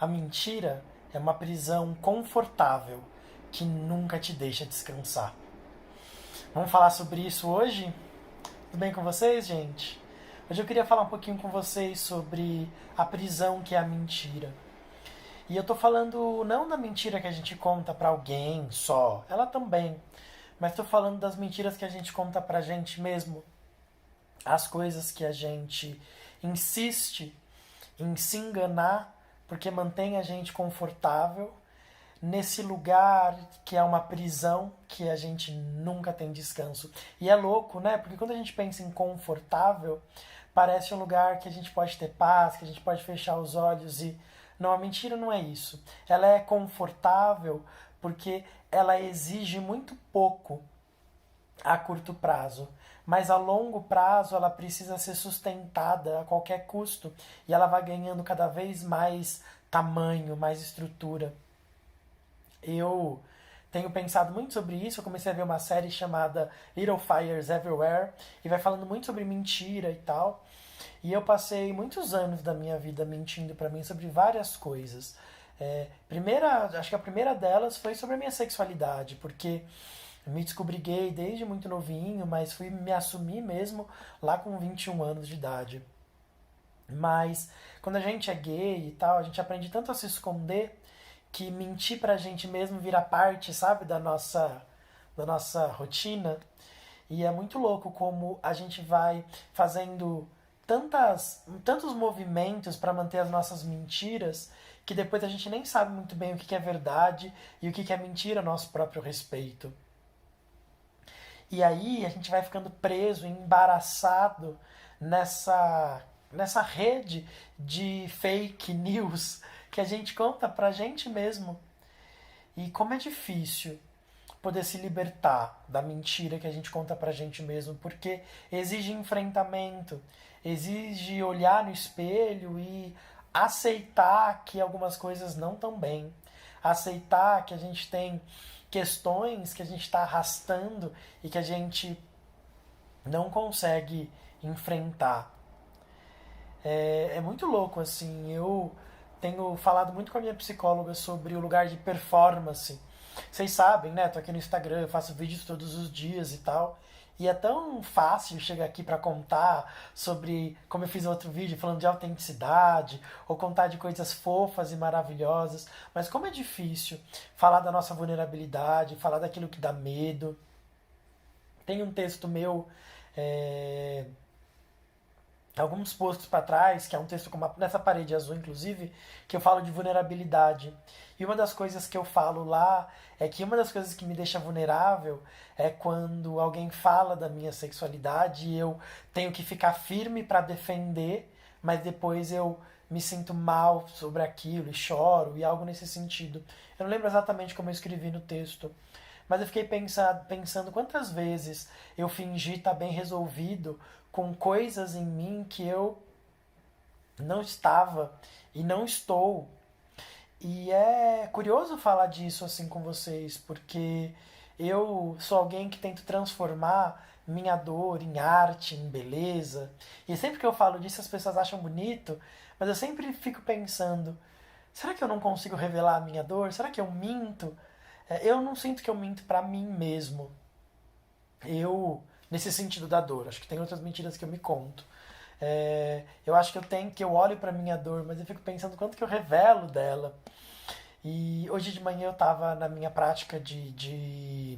A mentira é uma prisão confortável que nunca te deixa descansar. Vamos falar sobre isso hoje? Tudo bem com vocês, gente? Hoje eu queria falar um pouquinho com vocês sobre a prisão que é a mentira. E eu tô falando não da mentira que a gente conta pra alguém só, ela também, mas tô falando das mentiras que a gente conta pra gente mesmo, as coisas que a gente insiste em se enganar porque mantém a gente confortável nesse lugar que é uma prisão que a gente nunca tem descanso. E é louco, né? Porque quando a gente pensa em confortável, parece um lugar que a gente pode ter paz, que a gente pode fechar os olhos e não, a mentira não é isso. Ela é confortável porque ela exige muito pouco a curto prazo, mas a longo prazo ela precisa ser sustentada a qualquer custo e ela vai ganhando cada vez mais tamanho, mais estrutura. Eu tenho pensado muito sobre isso. Eu comecei a ver uma série chamada Little Fires Everywhere e vai falando muito sobre mentira e tal. E eu passei muitos anos da minha vida mentindo pra mim sobre várias coisas. Acho que a primeira delas foi sobre a minha sexualidade, porque eu me descobri gay desde muito novinho, mas fui me assumir mesmo lá com 21 anos de idade. Mas quando a gente é gay e tal, a gente aprende tanto a se esconder que mentir pra gente mesmo vira parte, sabe, da nossa rotina. E é muito louco como a gente vai fazendo tantos movimentos para manter as nossas mentiras que depois a gente nem sabe muito bem o que é verdade e o que é mentira a nosso próprio respeito. E aí a gente vai ficando preso, embaraçado nessa rede de fake news que a gente conta pra gente mesmo. E como é difícil poder se libertar da mentira que a gente conta pra gente mesmo, porque exige enfrentamento, exige olhar no espelho e aceitar que algumas coisas não estão bem, aceitar que a gente tem questões que a gente está arrastando e que a gente não consegue enfrentar. É muito louco, assim. Eu tenho falado muito com a minha psicóloga sobre o lugar de performance. Vocês sabem, né? Tô aqui no Instagram, eu faço vídeos todos os dias e tal. E é tão fácil chegar aqui para contar sobre, como eu fiz outro vídeo falando de autenticidade, ou contar de coisas fofas e maravilhosas. Mas como é difícil falar da nossa vulnerabilidade, falar daquilo que dá medo. Tem um texto meu é, alguns posts para trás, que é um texto nessa parede azul, inclusive, que eu falo de vulnerabilidade. E uma das coisas que eu falo lá é que uma das coisas que me deixa vulnerável é quando alguém fala da minha sexualidade e eu tenho que ficar firme para defender, mas depois eu me sinto mal sobre aquilo e choro e algo nesse sentido. Eu não lembro exatamente como eu escrevi no texto, mas eu fiquei pensando quantas vezes eu fingi estar bem resolvido com coisas em mim que eu não estava e não estou. E é curioso falar disso assim com vocês, porque eu sou alguém que tento transformar minha dor em arte, em beleza. E sempre que eu falo disso as pessoas acham bonito, mas eu sempre fico pensando, será que eu não consigo revelar a minha dor? Será que eu minto? Eu não sinto que eu minto pra mim mesmo. Nesse sentido da dor, acho que tem outras mentiras que eu me conto. Eu acho que eu olho pra minha dor, mas eu fico pensando quanto que eu revelo dela. E hoje de manhã eu tava na minha prática de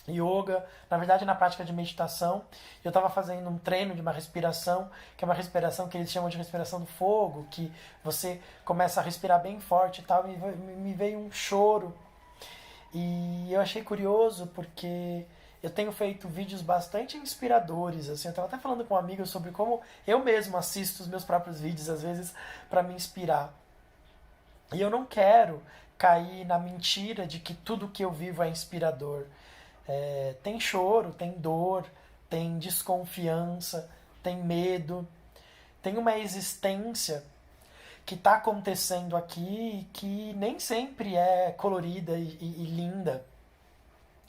yoga, na verdade na prática de meditação, eu estava fazendo um treino de uma respiração, que é uma respiração que eles chamam de respiração do fogo, que você começa a respirar bem forte e tal, e me veio um choro. E eu achei curioso porque eu tenho feito vídeos bastante inspiradores, assim, eu estava até falando com um amigo sobre como eu mesmo assisto os meus próprios vídeos às vezes para me inspirar. E eu não quero cair na mentira de que tudo que eu vivo é inspirador. Tem choro, tem dor, tem desconfiança, tem medo, tem uma existência que está acontecendo aqui que nem sempre é colorida e linda.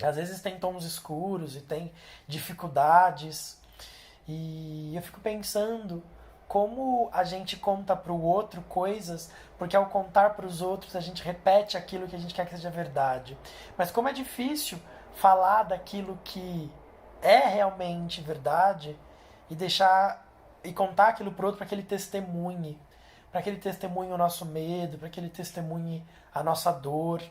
Às vezes tem tons escuros e tem dificuldades. E eu fico pensando como a gente conta para o outro coisas, porque ao contar para os outros a gente repete aquilo que a gente quer que seja verdade. Mas como é difícil falar daquilo que é realmente verdade e deixar e contar aquilo para o outro para que ele testemunhe, para que ele testemunhe o nosso medo, para que ele testemunhe a nossa dor.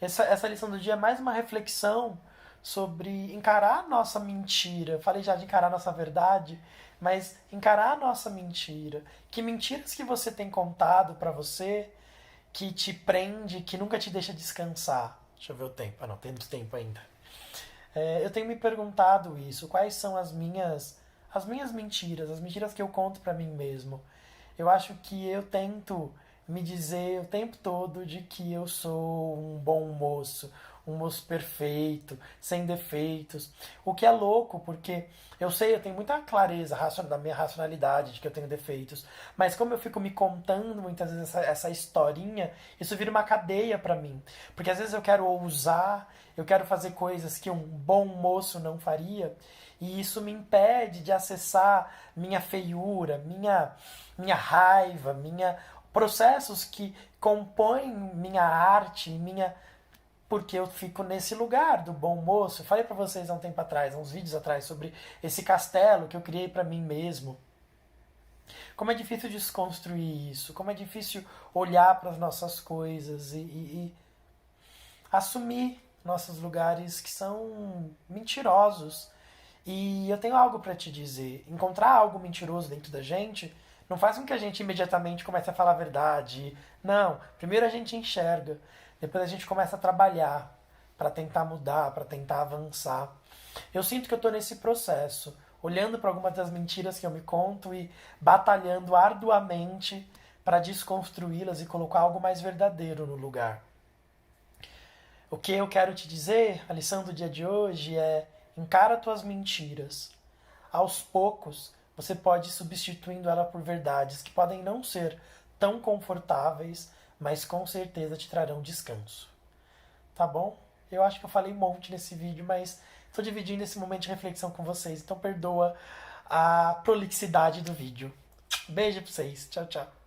Essa lição do dia é mais uma reflexão sobre encarar a nossa mentira. Eu falei já de encarar a nossa verdade, mas encarar a nossa mentira. Que mentiras que você tem contado pra você que te prende, que nunca te deixa descansar? Deixa eu ver o tempo. Ah, não, temos tempo ainda. Eu tenho me perguntado isso. Quais são as minhas mentiras, as mentiras que eu conto pra mim mesmo? Eu acho que eu tento me dizer o tempo todo de que eu sou um bom moço, um moço perfeito, sem defeitos. O que é louco, porque eu sei, eu tenho muita clareza da minha racionalidade de que eu tenho defeitos, mas como eu fico me contando muitas vezes essa historinha, isso vira uma cadeia pra mim. Porque às vezes eu quero ousar, eu quero fazer coisas que um bom moço não faria, e isso me impede de acessar minha feiura, minha raiva, minha processos que compõem minha arte, porque eu fico nesse lugar do bom moço. Eu falei para vocês há um tempo atrás, há uns vídeos atrás, sobre esse castelo que eu criei para mim mesmo. Como é difícil desconstruir isso, como é difícil olhar para as nossas coisas e assumir nossos lugares que são mentirosos. E eu tenho algo para te dizer. Encontrar algo mentiroso dentro da gente não faz com que a gente imediatamente comece a falar a verdade. Não. Primeiro a gente enxerga. Depois a gente começa a trabalhar para tentar mudar, para tentar avançar. Eu sinto que eu estou nesse processo, olhando para algumas das mentiras que eu me conto e batalhando arduamente para desconstruí-las e colocar algo mais verdadeiro no lugar. O que eu quero te dizer, a lição do dia de hoje é: encara tuas mentiras. Aos poucos, você pode ir substituindo ela por verdades que podem não ser tão confortáveis, mas com certeza te trarão descanso. Tá bom? Eu acho que eu falei um monte nesse vídeo, mas estou dividindo esse momento de reflexão com vocês, então perdoa a prolixidade do vídeo. Beijo pra vocês. Tchau, tchau.